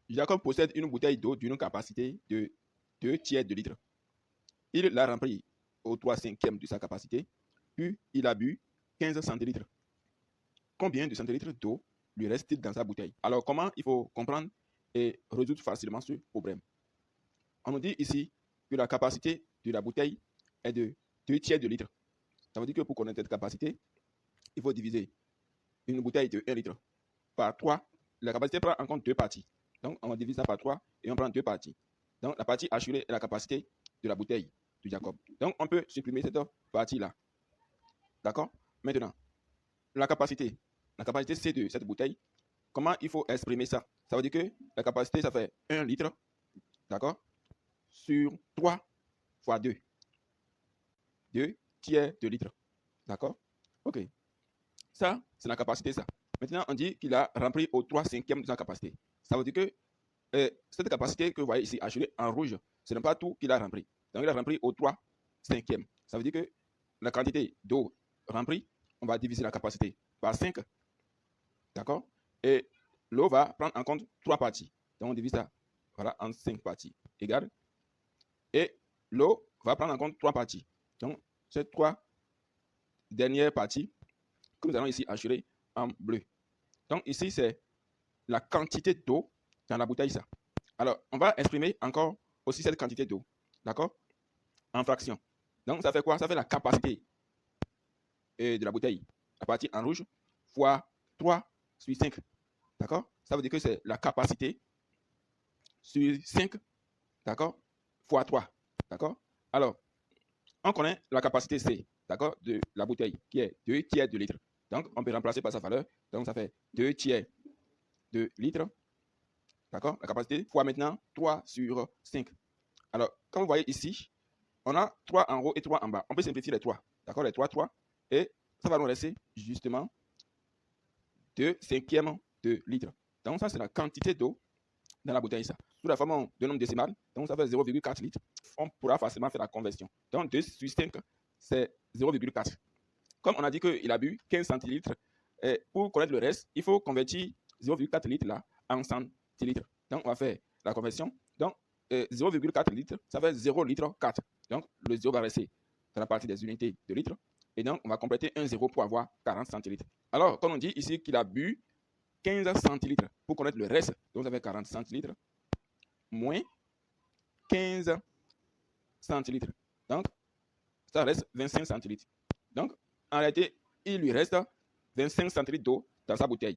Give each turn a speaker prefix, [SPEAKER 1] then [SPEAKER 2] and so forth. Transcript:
[SPEAKER 1] Jacob possède une bouteille d'eau d'une capacité de 2 tiers de litre. Il l'a remplie au 3/5 de sa capacité, puis il a bu 15 centilitres. Combien de centilitres d'eau lui reste-t-il dans sa bouteille? Alors, comment il faut comprendre et résoudre facilement ce problème? On nous dit ici que la capacité de la bouteille est de 2 tiers de litre. Ça veut dire que pour connaître cette capacité, il faut diviser une bouteille de 1 litre par 3. La capacité prend en compte 2 parties. Donc, on divise ça par 3 et on prend 2 parties. Donc, la partie assurée est la capacité de la bouteille de Jacob. Donc, on peut supprimer cette partie-là. D'accord? Maintenant, la capacité c'est de cette bouteille. Comment il faut exprimer ça? Ça veut dire que la capacité, ça fait 1 litre, d'accord, sur 3 fois 2. 2 tiers de litre. D'accord? OK. Ça, c'est la capacité, ça. Maintenant, on dit qu'il a rempli au 3/5 de sa capacité. Ça veut dire que cette capacité que vous voyez ici, assurée en rouge, ce n'est pas tout qu'il a rempli. Donc, il a rempli au 3/5. Ça veut dire que la quantité d'eau remplie, on va diviser la capacité par 5. D'accord? Et l'eau va prendre en compte 3 parties. Donc, on divise ça voilà, en 5 parties égales. Et l'eau va prendre en compte 3 parties. Donc, ces 3 dernières parties que nous allons ici assurer en bleu. Donc, ici, c'est la quantité d'eau dans la bouteille, ça. Alors, on va exprimer encore aussi cette quantité d'eau, d'accord, en fractions. Donc, ça fait quoi? Ça fait la capacité de la bouteille, la partie en rouge, fois 3 sur 5, d'accord? Ça veut dire que c'est la capacité sur 5, d'accord, fois 3, d'accord? Alors, on connaît la capacité C, d'accord, de la bouteille, qui est 2 tiers de litre. Donc, on peut remplacer par sa valeur. Donc, ça fait 2 tiers de litre, d'accord, la capacité, fois maintenant 3 sur 5. Alors, comme vous voyez ici, on a 3 en haut et 3 en bas. On peut simplifier les 3, d'accord, les 3, 3, et ça va nous laisser justement 2/5 de litre. Donc, ça, c'est la quantité d'eau dans la bouteille, ça. Sous la forme de nombre décimal, donc ça fait 0,4 litres. On pourra facilement faire la conversion. Donc, 2 sur 5, c'est 0,4. Comme on a dit qu'il a bu 15 centilitres, pour connaître le reste, il faut convertir 0,4 litres là en centilitres. Donc, on va faire la conversion. Donc, 0,4 litres, ça fait 0 litre 4. Donc, le 0 va rester dans la partie des unités de litres. Et donc, on va compléter un 0 pour avoir 40 centilitres. Alors, comme on dit ici qu'il a bu 15 centilitres, pour connaître le reste, donc ça fait 40 centilitres, moins 15 centilitres. Donc, ça reste 25 centilitres. Donc, en réalité, il lui reste 25 centilitres d'eau dans sa bouteille.